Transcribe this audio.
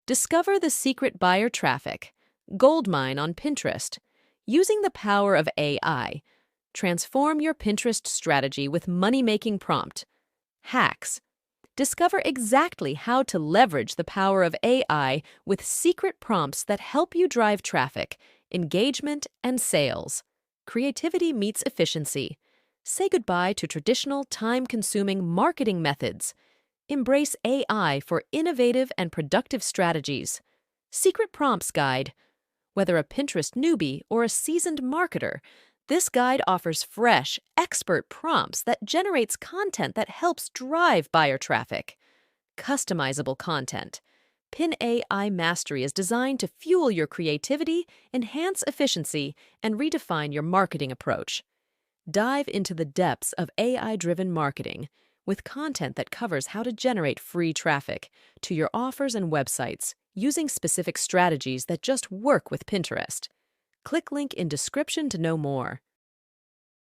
Discover the secret buyer traffic. Goldmine on Pinterest. Using the power of AI, transform your Pinterest strategy with money-making prompt. Hacks. Discover exactly how to leverage the power of AI with secret prompts that help you drive traffic, engagement, and sales. Creativity meets efficiency. Say goodbye to traditional, time-consuming marketing methods. Embrace AI for innovative and productive strategies. Secret Prompts Guide. Whether a Pinterest newbie or a seasoned marketer, this guide offers fresh, expert prompts that generates content that helps drive buyer traffic. Customizable content. Pin AI Mastery is designed to fuel your creativity, enhance efficiency, and redefine your marketing approach. Dive into the depths of AI-driven marketing with content that covers how to generate free traffic to your offers and websites using specific strategies that just work with Pinterest. Click link in description to know more.